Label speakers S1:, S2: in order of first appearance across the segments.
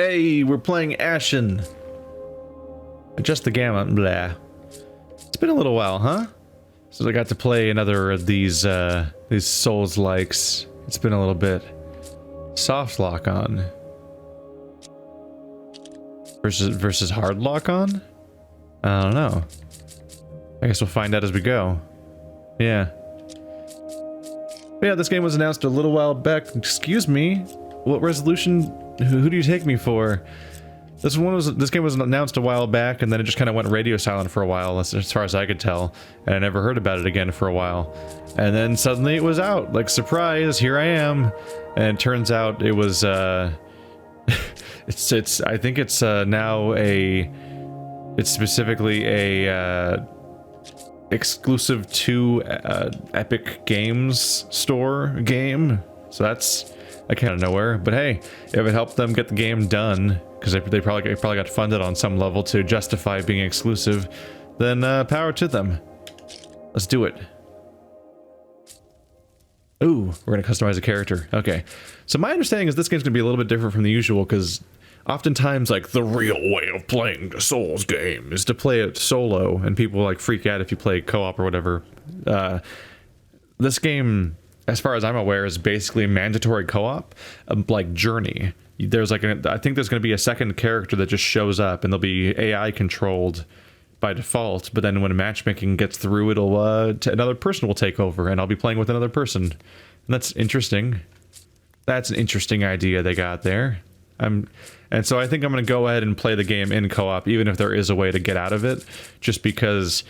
S1: Hey, we're playing Ashen. Adjust the gamma. Blah. It's been a little while, huh? Since I got to play another of these Souls-likes. It's been a little bit. Soft lock on. Versus hard lock on? I don't know. I guess we'll find out as we go. Yeah. But yeah, this game was announced a little while back. Excuse me? What resolution? Who do you take me for? This game was announced a while back, and then it just kind of went radio silent for a while, as far as I could tell, and I never heard about it again for a while. And then suddenly it was out, like, surprise, here I am. And it turns out it was, I think it's now it's specifically a exclusive to Epic Games Store game. So that's kind of nowhere, but hey, if it helped them get the game done, because they probably got funded on some level to justify being exclusive, then power to them. Let's do it. Ooh, we're gonna customize a character. Okay, so my understanding is this game's gonna be a little bit different from the usual, because oftentimes, like, the real way of playing the Souls game is to play it solo, and people like freak out if you play co-op or whatever. This game, as far as I'm aware, is basically mandatory co-op, like Journey. There's like I think there's going to be a second character that just shows up, and they'll be AI controlled by default. But then when matchmaking gets through, it'll another person will take over, and I'll be playing with another person. And that's interesting. That's an interesting idea they got there. And so I think I'm going to go ahead and play the game in co-op, even if there is a way to get out of it, just because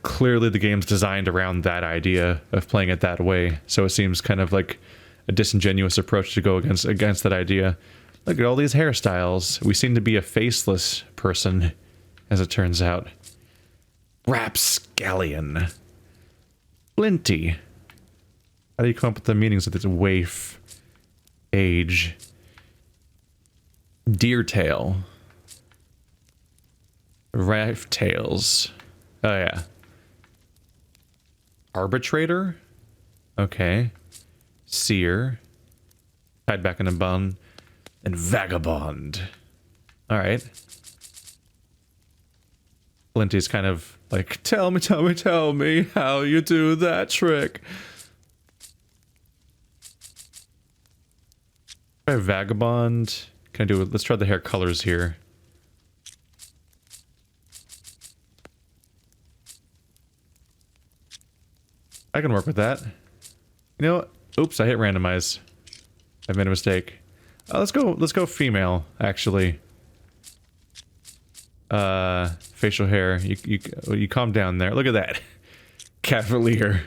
S1: clearly the game's designed around that idea of playing it that way. So it seems kind of like a disingenuous approach to go against that idea. Look at all these hairstyles. We seem to be a faceless person, as it turns out. Rapscallion. Flinty. How do you come up with the meanings of this? Waif. Age. Deertail. Riftails. Oh yeah. Arbitrator? Okay. Seer. Tied back in a bun. And vagabond. Alright. Flinty's kind of like, tell me how you do that trick. Try vagabond. Can I do it? Let's try the hair colors here. I can work with that. You know what? Oops, I hit randomize. I made a mistake. Let's go female, actually. Facial hair. You calm down there. Look at that. Cavalier.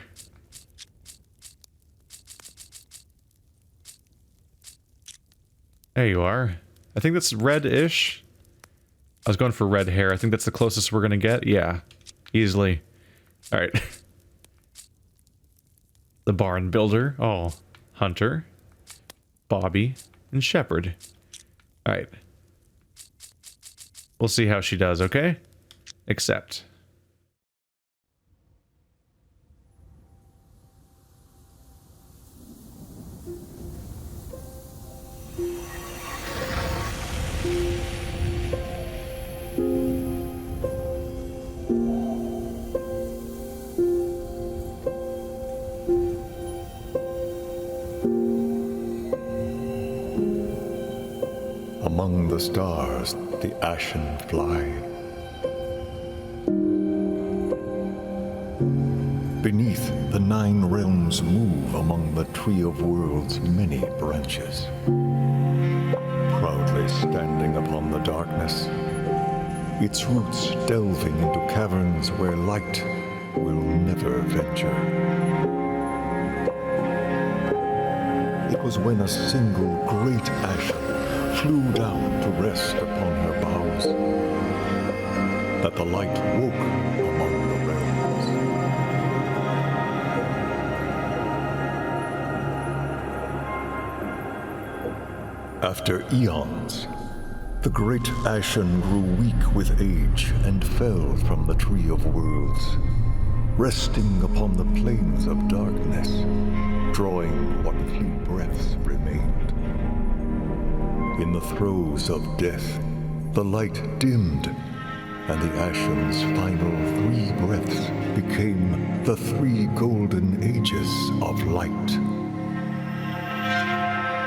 S1: There you are. I think that's red-ish. I was going for red hair. I think that's the closest we're gonna get. Yeah. Easily. Alright. The barn builder. Oh. Hunter. Bobby. And Shepherd. Alright. We'll see how she does, okay? Accept.
S2: Among the stars, the Ashen fly. Beneath, the 9 realms move among the Tree of Worlds' many branches. Proudly standing upon the darkness, its roots delving into caverns where light will never venture. It was when a single great Ashen flew down to rest upon her boughs that the light woke among the realms. After eons, the great Ashen grew weak with age and fell from the Tree of Worlds, resting upon the plains of darkness, drawing what few breaths remained. in the throes of death, the light dimmed, and the Ashen's final 3 breaths became the 3 golden ages of light.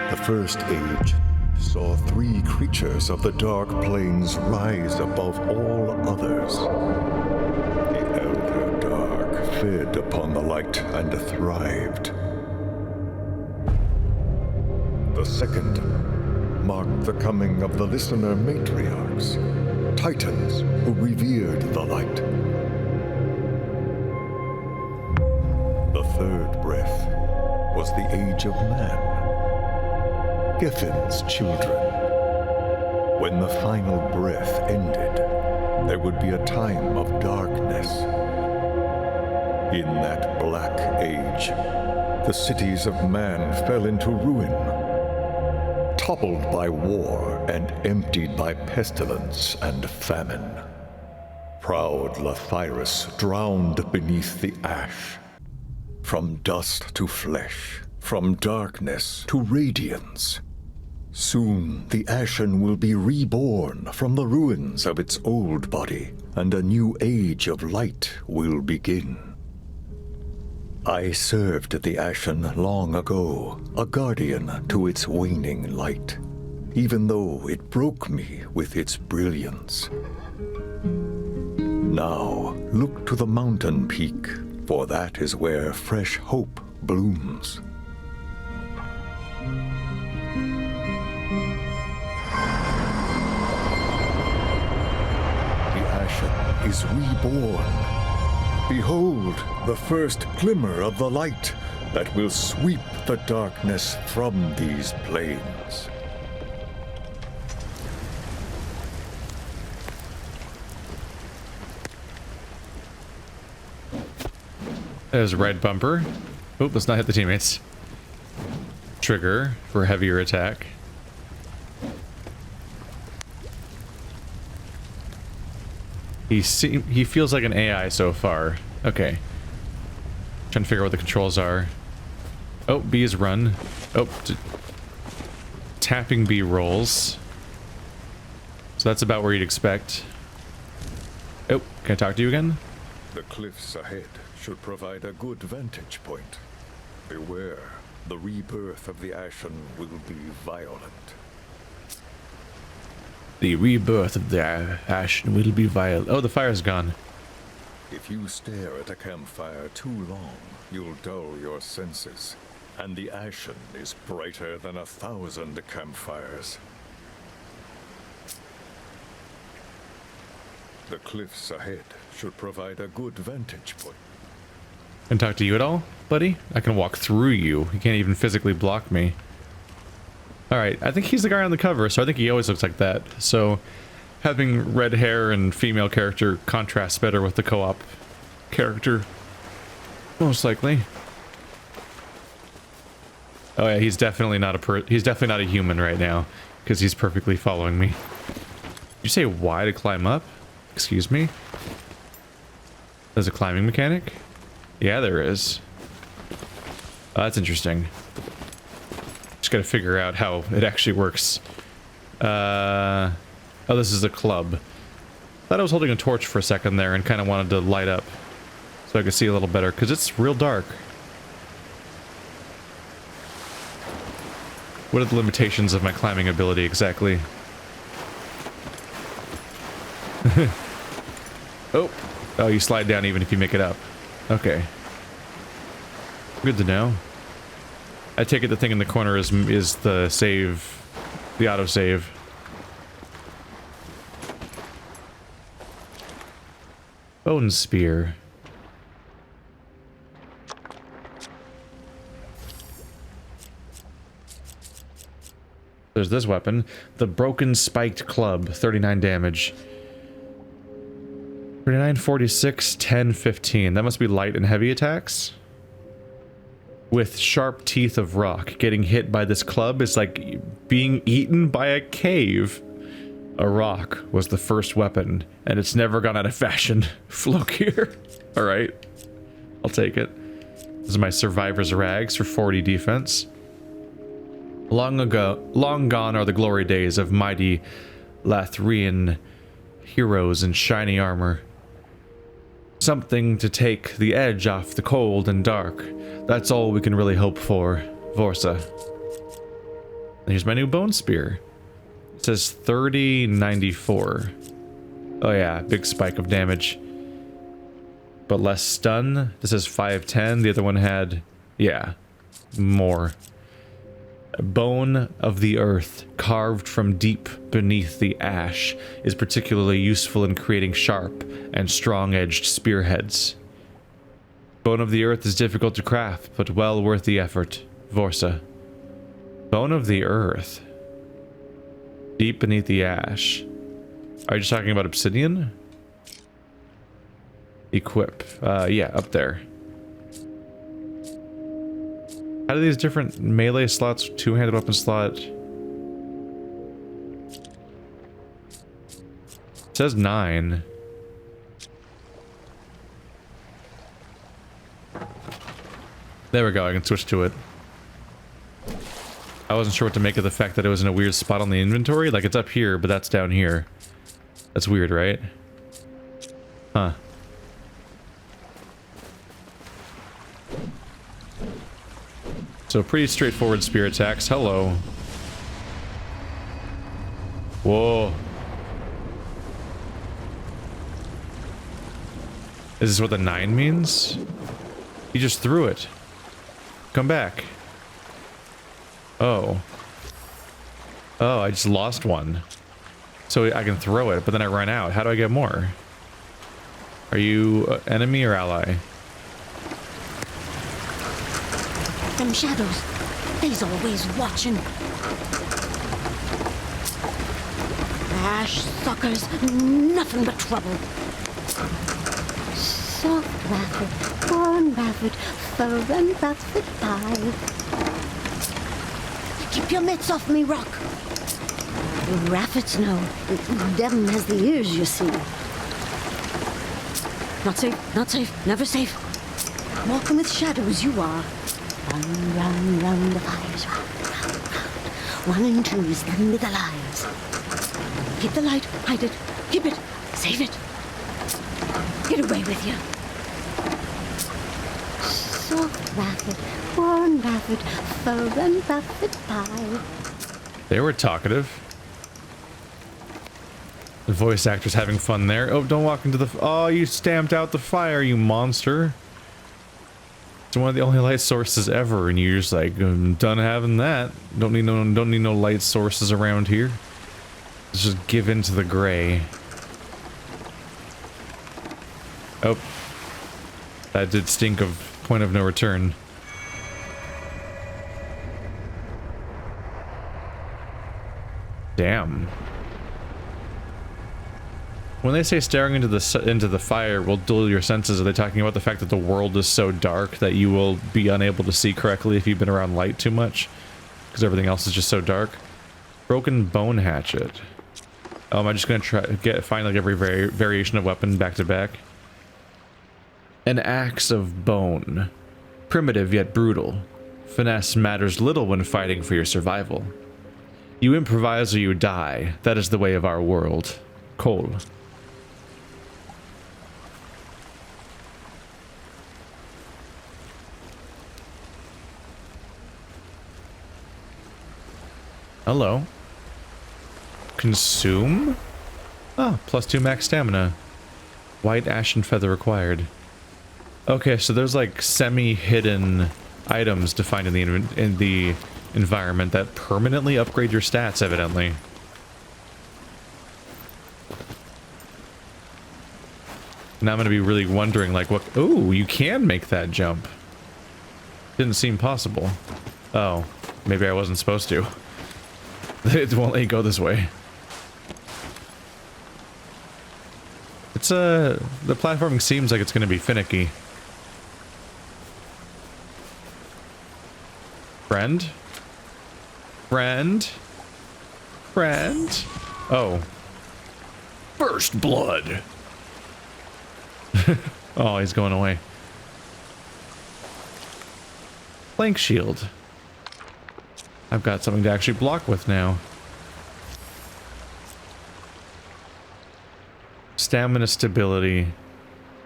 S2: The first age saw 3 creatures of the dark plains rise above all others. The Elder Dark fed upon the light and thrived. The second marked the coming of the listener matriarchs, titans who revered the light. The third breath was the age of man, Geffin's children. When the final breath ended, there would be a time of darkness. In that black age, the cities of man fell into ruin, toppled by war and emptied by pestilence and famine. Proud Lathyrus drowned beneath the ash. From dust to flesh, from darkness to radiance. Soon the Ashen will be reborn from the ruins of its old body, and a new age of light will begin. I served the Ashen long ago, a guardian to its waning light, even though it broke me with its brilliance. Now, look to the mountain peak, for that is where fresh hope blooms. The Ashen is reborn. Behold, the first glimmer of the light that will sweep the darkness from these plains.
S1: There's a red bumper. Oop, let's not hit the teammates. Trigger for heavier attack. He feels like an AI so far. Okay. Trying to figure out what the controls are. Oh, B is run. Oh, tapping B rolls. So that's about where you'd expect. Oh, can I talk to you again?
S2: The cliffs ahead should provide a good vantage point. Beware, the rebirth of the Ashen will be violent.
S1: The rebirth of the Ashen will be violent. Oh, the fire's gone.
S2: If you stare at a campfire too long, you'll dull your senses. And the Ashen is brighter than 1,000 campfires. The cliffs ahead should provide a good vantage point.
S1: Can I talk to you at all, buddy? I can walk through you. You can't even physically block me. Alright, I think he's the guy on the cover, so I think he always looks like that. So, having red hair and female character contrasts better with the co-op character. Most likely. Oh yeah, he's definitely not a human right now, because he's perfectly following me. Did you say Y to climb up? Excuse me? There's a climbing mechanic? Yeah, there is. Oh, that's interesting. Just gotta figure out how it actually works. Oh, this is a club. Thought I was holding a torch for a second there and kind of wanted to light up so I could see a little better, because it's real dark. What are the limitations of my climbing ability exactly? Oh, you slide down even if you make it up. Okay. Good to know. I take it the thing in the corner is the save, the autosave. Bone spear. There's this weapon. The broken spiked club, 39 damage. 39, 46, 10, 15. That must be light and heavy attacks. With sharp teeth of rock. Getting hit by this club is like being eaten by a cave. A rock was the first weapon, and it's never gone out of fashion. Flock here. Alright. I'll take it. This is my survivor's rags for 40 defense. Long gone are the glory days of mighty Lathrian heroes in shiny armor. Something to take the edge off the cold and dark. That's all we can really hope for, Vorsa. Here's my new bone spear. It says 3094. Oh yeah, big spike of damage. But less stun. This is 510. The other one had, yeah, more. Bone of the earth, carved from deep beneath the ash, is particularly useful in creating sharp and strong-edged spearheads. Bone of the earth is difficult to craft, but well worth the effort. Vorsa. Bone of the earth. Deep beneath the ash. Are you just talking about obsidian? Equip. Yeah, up there. How do these different melee slots, two-handed weapon slot? It says 9. There we go, I can switch to it. I wasn't sure what to make of the fact that it was in a weird spot on the inventory. Like, it's up here, but that's down here. That's weird, right? Huh. So pretty straightforward spear attacks. Hello. Whoa. Is this what the 9 means? He just threw it. Come back. Oh. Oh, I just lost one. So I can throw it, but then I run out. How do I get more? Are you enemy or ally?
S3: Them shadows, they's always watching. Ash suckers, nothing but trouble. Soft raffet, warm raffet, fur and raffet pie. Keep your mitts off me, Rock. The raffets know. Them has the ears, you see. Not safe, never safe. Walking with shadows, you are. Round, round the fires, round. 1 and 2s, them with the lives. Keep the light, hide it, keep it, save it. Get away with you. Soft raffet, warm raffet, fur and raffet pie.
S1: They were talkative. The voice actor's having fun there. Oh, don't walk into the... Oh, you stamped out the fire, you monster. It's one of the only light sources ever, and you're just like, I'm done having that. Don't need no light sources around here. Let's just give in to the gray. Oh. That did stink of point of no return. Damn. When they say staring into the fire will dull your senses, are they talking about the fact that the world is so dark that you will be unable to see correctly if you've been around light too much? Because everything else is just so dark? Broken bone hatchet. Oh, am I just gonna find like every variation of weapon back to back? An axe of bone. Primitive yet brutal. Finesse matters little when fighting for your survival. You improvise or you die. That is the way of our world. Cole. Hello. Consume? Oh, +2 max stamina. White ashen feather required. Okay, so there's like semi-hidden items to find in the environment that permanently upgrade your stats, evidently. Now I'm gonna be really wondering, like, what... Ooh, you can make that jump. Didn't seem possible. Oh, maybe I wasn't supposed to. It won't let you go this way. It's, the platforming seems like it's gonna be finicky. Friend? Friend? Friend? Oh. First blood! Oh, he's going away. Plank shield. I've got something to actually block with now. Stamina stability.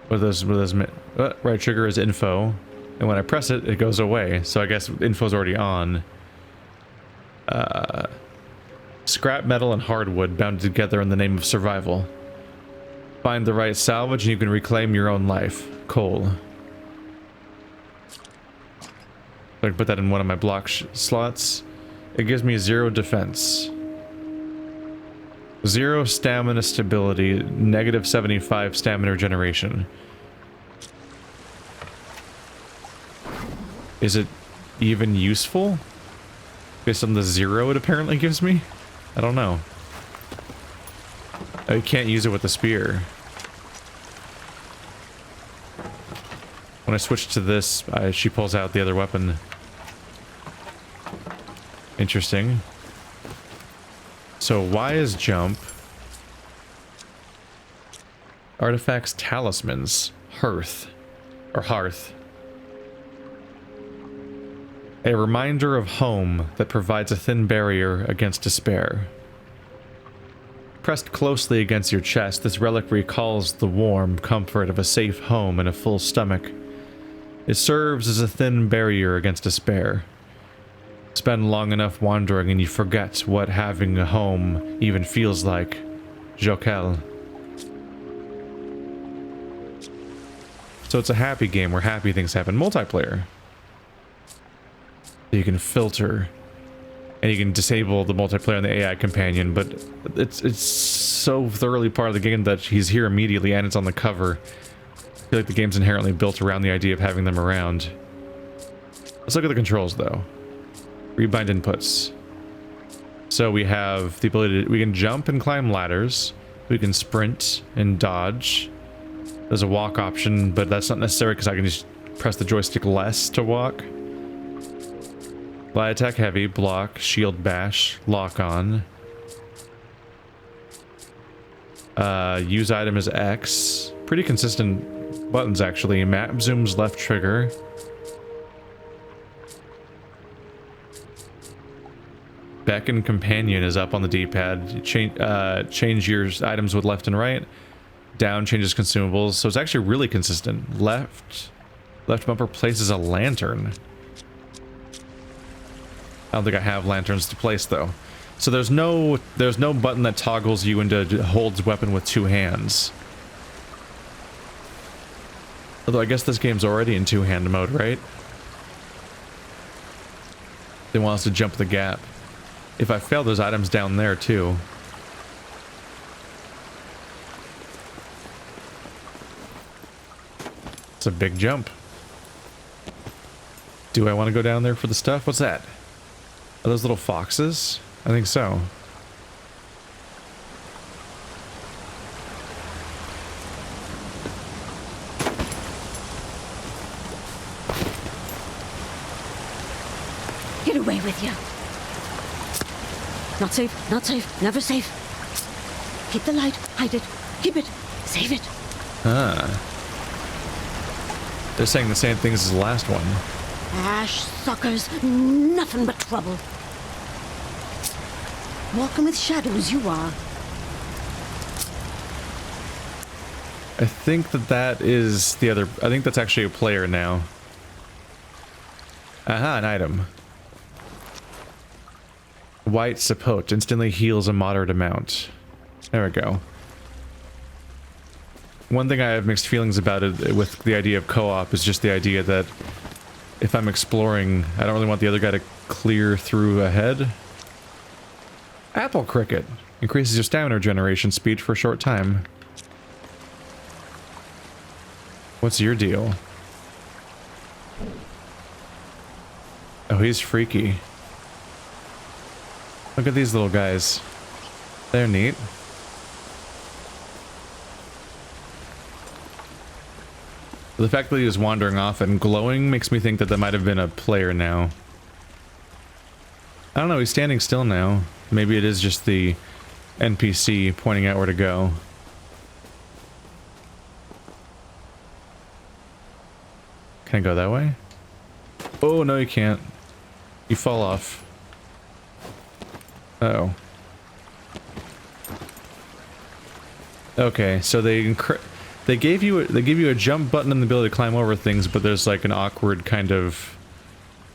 S1: Right trigger is info. And when I press it, it goes away. So I guess info's already on. Scrap metal and hardwood bound together in the name of survival. Find the right salvage and you can reclaim your own life. Coal. I can put that in one of my block slots. It gives me 0 defense. 0 stamina stability, negative 75 stamina regeneration. Is it even useful? Based on the 0 it apparently gives me? I don't know. Oh, you can't use it with the spear. When I switch to this, she pulls out the other weapon. Interesting. So Y is jump. Artifacts, talismans, hearth, or hearth. A reminder of home that provides a thin barrier against despair. Pressed closely against your chest, this relic recalls the warm comfort of a safe home and a full stomach. It serves as a thin barrier against despair. Spend long enough wandering and you forget what having a home even feels like. Jokel. So it's a happy game where happy things happen. Multiplayer. You can filter. And you can disable the multiplayer and the AI companion, but it's so thoroughly part of the game that he's here immediately and it's on the cover. I feel like the game's inherently built around the idea of having them around. Let's look at the controls though. Rebind inputs. So we have the ability to, we can jump and climb ladders. We can sprint and dodge. There's a walk option, but that's not necessary because I can just press the joystick less to walk. Light attack heavy, block, shield bash, lock on. Use item is X. Pretty consistent buttons actually. Map zooms left trigger. Beckon companion is up on the D-pad. Change your items with left and right. Down changes consumables. So it's actually really consistent. Left bumper places a lantern. I don't think I have lanterns to place though. So there's no button that toggles you into holds weapon with 2 hands. Although I guess this game's already in 2-hand mode, right? They want us to jump the gap. If I fail, there's items down there too. It's a big jump. Do I want to go down there for the stuff? What's that? Are those little foxes? I think so.
S3: Get away with you. Not safe, not safe, never safe. Keep the light, hide it, keep it, save it.
S1: Ah. They're saying the same things as the last one.
S3: Ash suckers, nothing but trouble. Walking with shadows, you are.
S1: I think that is the other... I think that's actually a player now. Aha, an item. White Sapote instantly heals a moderate amount. There we go. One thing I have mixed feelings about it with the idea of co-op is just the idea that if I'm exploring, I don't really want the other guy to clear through ahead. Apple Cricket. Increases your stamina regeneration speed for a short time. What's your deal? Oh, he's freaky. Look at these little guys. They're neat. The fact that he was wandering off and glowing makes me think that might have been a player now. I don't know, he's standing still now. Maybe it is just the NPC pointing out where to go. Can I go that way? Oh, no you can't. You fall off. Oh. Okay, so they give you a jump button and the ability to climb over things, but there's like an awkward kind of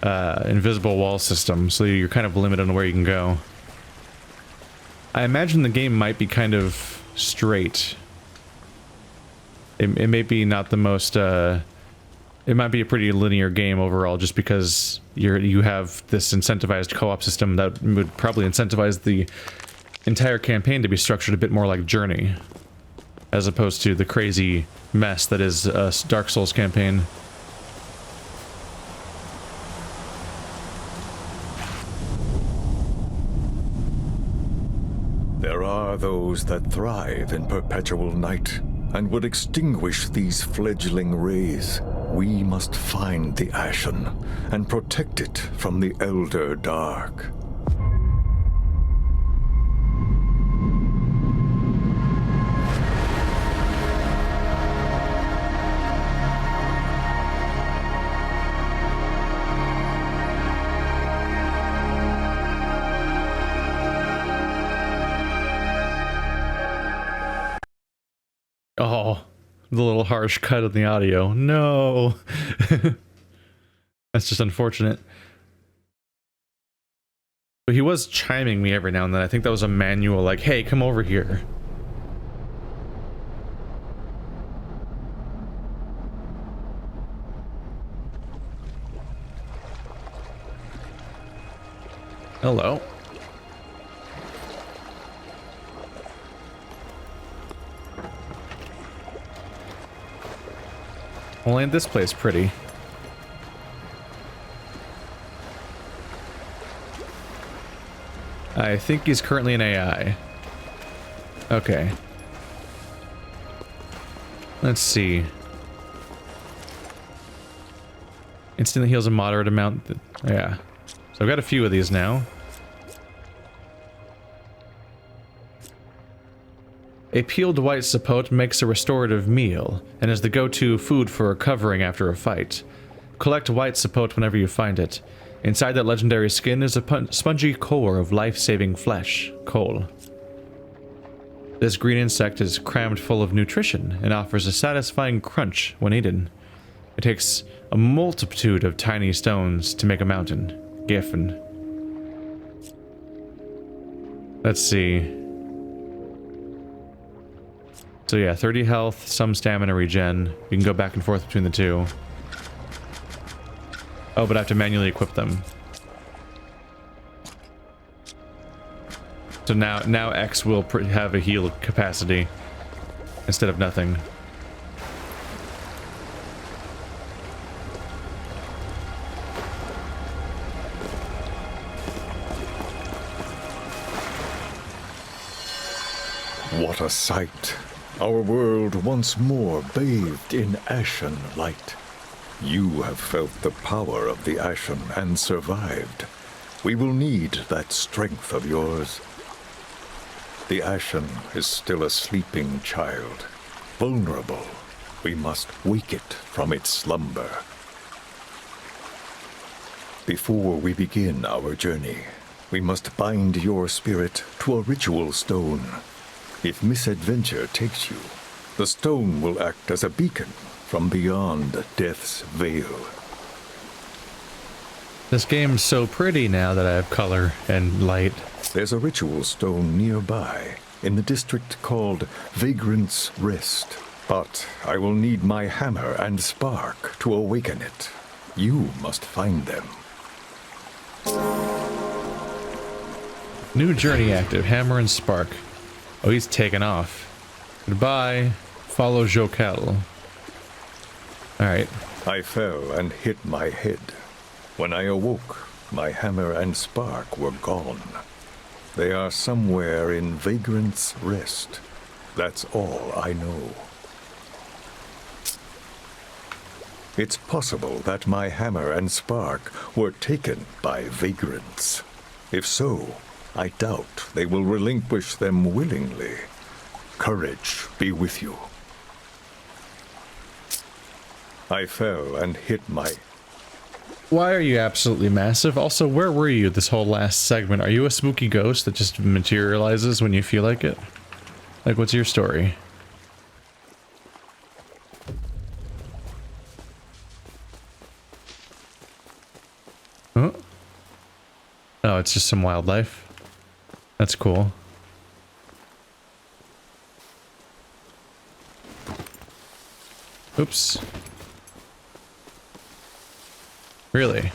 S1: invisible wall system, so you're kind of limited on where you can go. I imagine the game might be kind of straight. It may be not the most it might be a pretty linear game overall, just because you have this incentivized co-op system that would probably incentivize the entire campaign to be structured a bit more like Journey, as opposed to the crazy mess that is a Dark Souls campaign.
S2: There are those that thrive in perpetual night and would extinguish these fledgling rays. We must find the Ashen and protect it from the Elder Dark.
S1: Oh, the little harsh cut of the audio. No. That's just unfortunate. But he was chiming me every now and then. I think that was a manual, like, hey, come over here. Hello. Well, ain't this place pretty? I think he's currently an AI. Okay. Let's see. Instantly heals a moderate amount. Yeah. So I've got a few of these now. A peeled white sapote makes a restorative meal, and is the go-to food for recovering after a fight. Collect white sapote whenever you find it. Inside that legendary skin is a spongy core of life-saving flesh, coal. This green insect is crammed full of nutrition, and offers a satisfying crunch when eaten. It takes a multitude of tiny stones to make a mountain. Giffen. Let's see. So yeah, 30 health, some stamina regen. You can go back and forth between the two. Oh, but I have to manually equip them. So now X will have a heal capacity instead of nothing.
S2: What a sight! Our world once more bathed in ashen light. You have felt the power of the Ashen and survived. We will need that strength of yours. The Ashen is still a sleeping child, vulnerable. We must wake it from its slumber. Before we begin our journey, we must bind your spirit to a ritual stone. If misadventure takes you, the stone will act as a beacon from beyond death's veil.
S1: This game's so pretty now that I have color and light.
S2: There's a ritual stone nearby, in the district called Vagrant's Rest. But I will need my hammer and spark to awaken it. You must find them.
S1: New journey active, hammer and spark. Oh, he's taken off. Goodbye. Follow Jokel. Alright.
S2: I fell and hit my head. When I awoke, my hammer and spark were gone. They are somewhere in Vagrant's Rest. That's all I know. It's possible that my hammer and spark were taken by vagrants. If so, I doubt they will relinquish them willingly. Courage be with you. I fell and hit my...
S1: Why are you absolutely massive? Also, where were you this whole last segment? Are you a spooky ghost that just materializes when you feel like it? Like, what's your story? Huh? Oh, it's just some wildlife. That's cool. Oops. Really?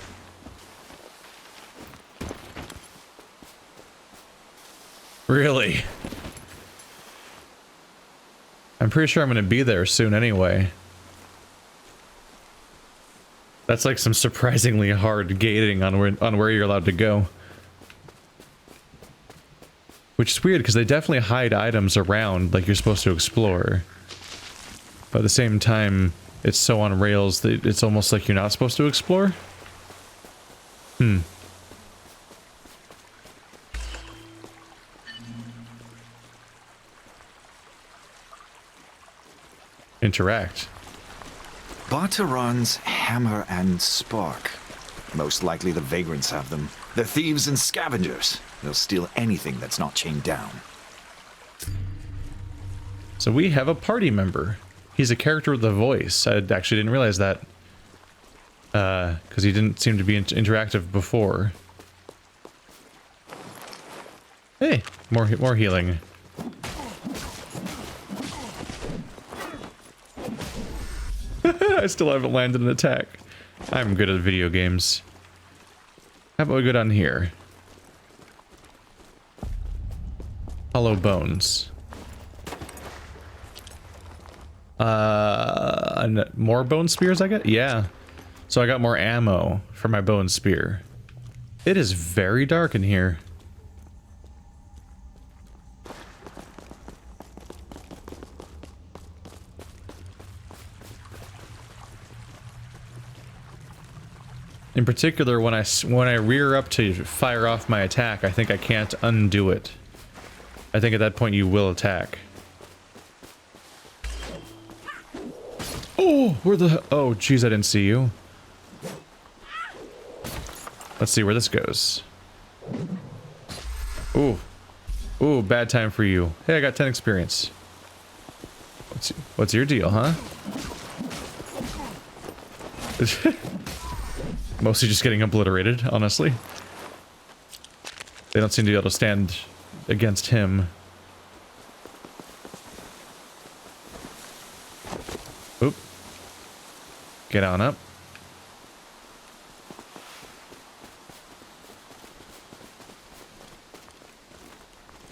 S1: Really? I'm pretty sure I'm gonna be there soon anyway. That's like some surprisingly hard gating on where you're allowed to go. Which is weird because they definitely hide items around like you're supposed to explore. But at the same time, it's so on rails that it's almost like you're not supposed to explore. Interact.
S4: Barteron's hammer and spark. Most likely the vagrants have them. They're thieves and scavengers. They'll steal anything that's not chained down.
S1: So we have a party member. He's a character with a voice. I actually didn't realize that. Because he didn't seem to be interactive before. Hey, more healing. I still haven't landed an attack. I'm good at video games. How about we go down here? Hollow bones. More bone spears I get? Yeah. So I got more ammo for my bone spear. It is very dark in here. In particular, when I rear up to fire off my attack, I think I can't undo it. I think at that point you will attack. Oh, where the... Oh, jeez, I didn't see you. Let's see where this goes. Ooh. Ooh, bad time for you. Hey, I got 10 experience. What's your deal, huh? Mostly just getting obliterated, honestly. They don't seem to be able to stand against him. Oop. Get on up.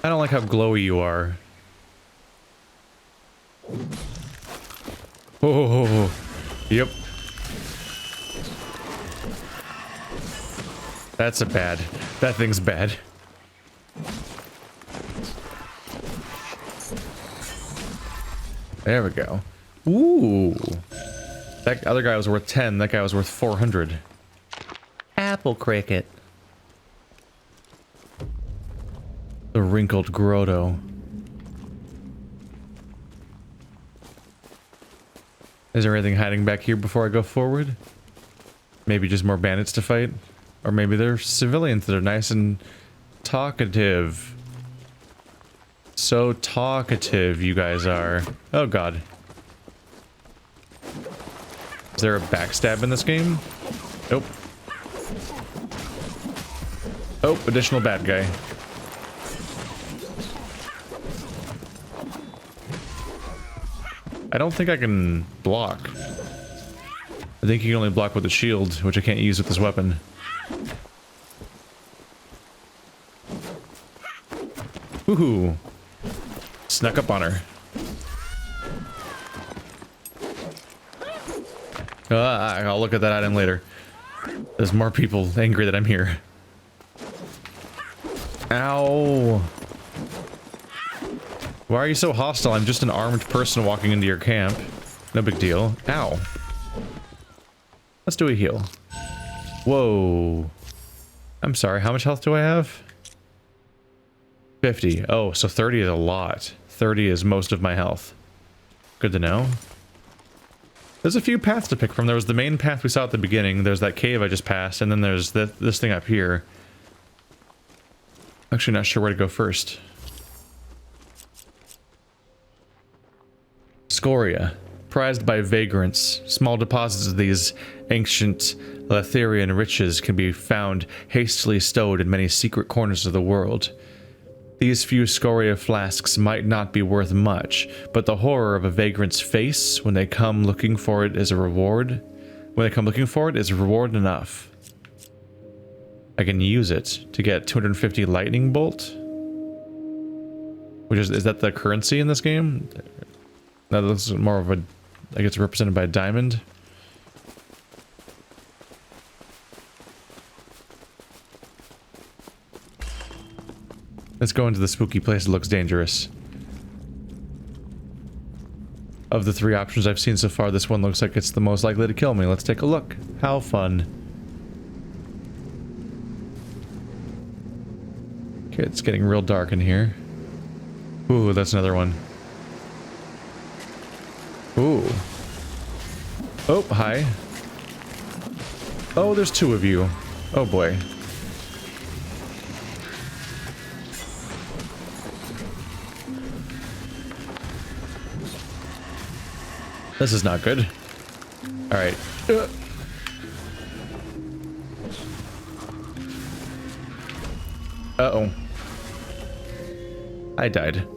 S1: I don't like how glowy you are. Oh, yep. That's bad. That thing's bad. There we go. Ooh. That other guy was worth 10. That guy was worth 400. Apple cricket. The wrinkled grotto. Is there anything hiding back here before I go forward? Maybe just more bandits to fight? Or maybe they're civilians that are nice and talkative. So talkative you guys are. Oh god. Is there a backstab in this game? Nope. Oh, additional bad guy. I don't think I can block. I think you can only block with a shield, which I can't use with this weapon. Woohoo! Snuck up on her. I'll look at that item later. There's more people angry that I'm here. Ow! Why are you so hostile? I'm just an armed person walking into your camp. No big deal. Ow. Let's do a heal. Whoa. I'm sorry, how much health do I have? 50. Oh, so 30 is a lot. 30 is most of my health. Good to know. There's a few paths to pick from. There was the main path we saw at the beginning. There's that cave I just passed, and then there's this thing up here. Actually, not sure where to go first. Scoria. Prized by vagrants, small deposits of these ancient Letherian riches can be found hastily stowed in many secret corners of the world. These few scoria flasks might not be worth much, but the horror of a vagrant's face when they come looking for it is a reward. When they come looking for it is reward enough. I can use it to get 250 lightning bolt. Which is that the currency in this game? No, this is more of a, I guess, represented by a diamond. Let's go into the spooky place. It looks dangerous. Of the 3 options I've seen so far, this one looks like it's the most likely to kill me. Let's take a look. How fun. Okay, it's getting real dark in here. Ooh, that's another one. Ooh. Oh, hi. Oh, there's 2 of you. Oh boy. This is not good. Alright. Uh-oh. I died.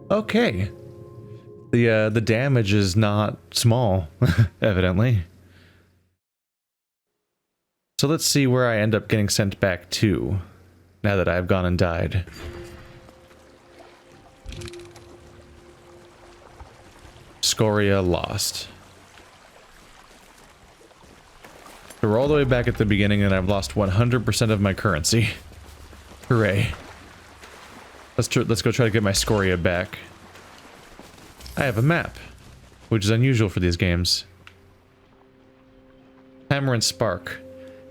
S1: Okay. The damage is not small, evidently. So let's see where I end up getting sent back to, now that I've gone and died. Scoria lost. So we're all the way back at the beginning and I've lost 100% of my currency. Hooray. Let's go try to get my Scoria back. I have a map, which is unusual for these games. Hammer and Spark.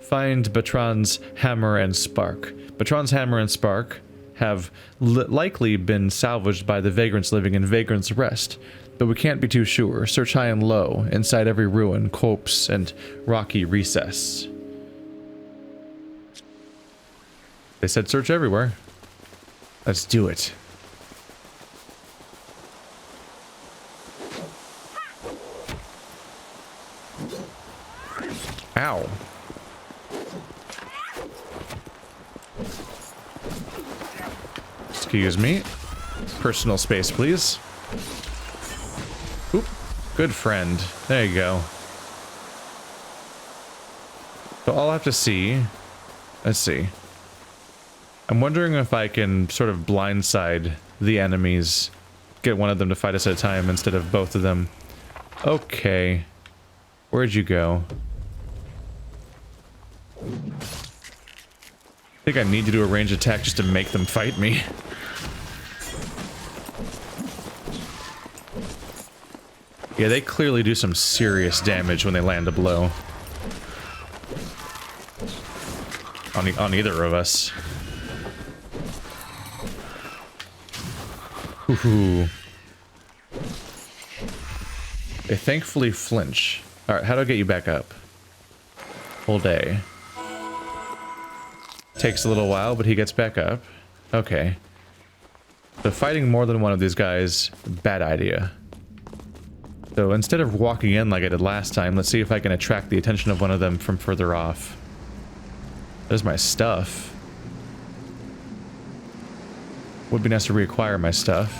S1: Find Bertrand's Hammer and Spark. Bertrand's Hammer and Spark have likely been salvaged by the vagrants living in Vagrant's Rest, but we can't be too sure. Search high and low, inside every ruin, copse, and rocky recess. They said search everywhere. Let's do it. Ow. Excuse me. Personal space, please. Oop. Good friend. There you go. So I'll have to see. Let's see. I'm wondering if I can sort of blindside the enemies. Get one of them to fight us at a time instead of both of them. Okay. Where'd you go? I think I need to do a ranged attack just to make them fight me. Yeah, they clearly do some serious damage when they land a blow. On either of us. Ooh. They thankfully flinch. Alright, how do I get you back up? Whole day. Takes a little while, but he gets back up. Okay. So fighting more than one of these guys, bad idea. So instead of walking in like I did last time, let's see if I can attract the attention of one of them from further off. There's my stuff. Would be nice to reacquire my stuff.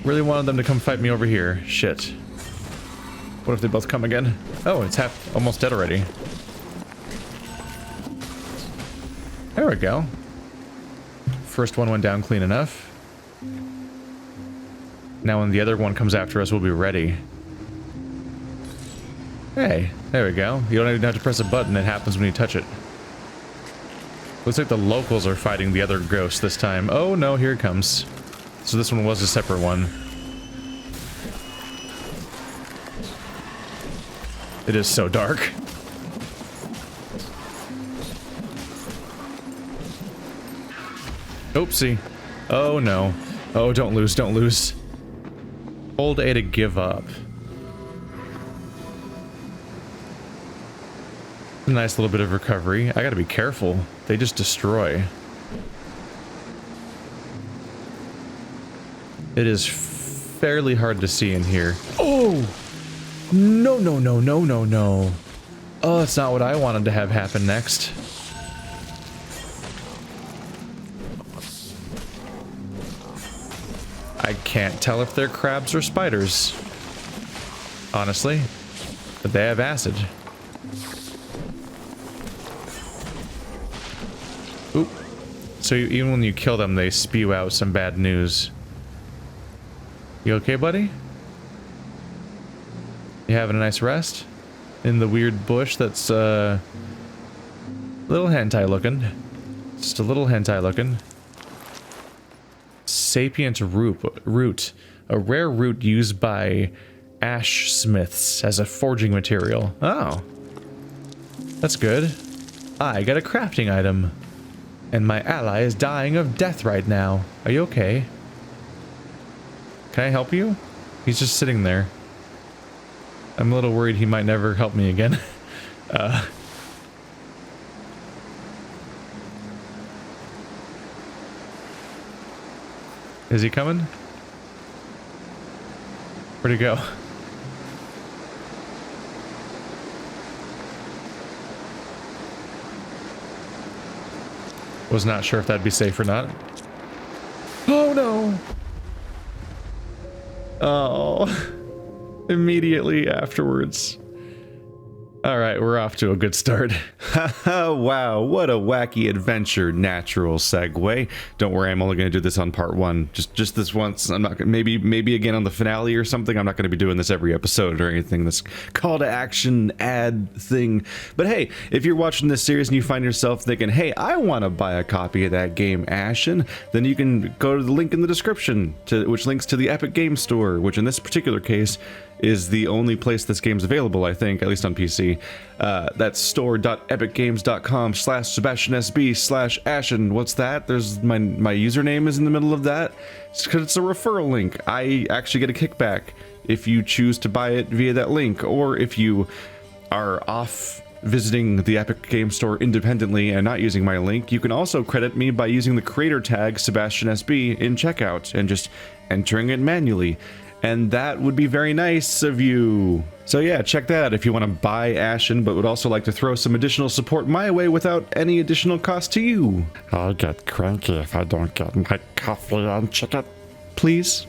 S1: Really wanted them to come fight me over here. Shit. What if they both come again? Oh, it's almost dead already. There we go. First one went down clean enough. Now when the other one comes after us, we'll be ready. Hey, there we go. You don't even have to press a button, it happens when you touch it. Looks like the locals are fighting the other ghost this time. Oh no, here it comes. So this one was a separate one. It is so dark. Oopsie. Oh no. Oh, don't lose, don't lose. Hold A to give up. A nice little bit of recovery. I gotta be careful. They just destroy. It is fairly hard to see in here. Oh! No, no, no, no, no, no. Oh, that's not what I wanted to have happen next. I can't tell if they're crabs or spiders. Honestly. But they have acid. Oop. So even when you kill them, they spew out some bad news. You okay, buddy? You having a nice rest? In the weird bush that's, little hentai looking. Just a little hentai looking. Sapient root. A rare root used by ash smiths as a forging material. Oh. That's good. I got a crafting item. And my ally is dying of death right now. Are you okay? Can I help you? He's just sitting there. I'm a little worried he might never help me again. Is he coming? Where'd he go? Was not sure if that'd be safe or not. Oh no! Oh, immediately afterwards. All right, we're off to a good start. Wow, what a wacky adventure. Natural segue. Don't worry, I'm only going to do this on part one. Just this once. I'm not gonna, maybe again on the finale or something. I'm not going to be doing this every episode or anything. This call to action ad thing. But hey, if you're watching this series and you find yourself thinking, hey, I want to buy a copy of that game, Ashen, then you can go to the link in the description, which links to the Epic Game Store, which in this particular case is the only place this game's available, I think, at least on PC. That's store.epicgames.com/SebastianSB/Ashen. What's that? There's my username is in the middle of that. It's because it's a referral link. I actually get a kickback if you choose to buy it via that link, or if you are off visiting the Epic Game Store independently and not using my link, you can also credit me by using the creator tag SebastianSB in checkout and just entering it manually. And that would be very nice of you. So yeah, check that out if you want to buy Ashen, but would also like to throw some additional support my way without any additional cost to you.
S5: I get cranky if I don't get my coffee and chicken.
S1: Please.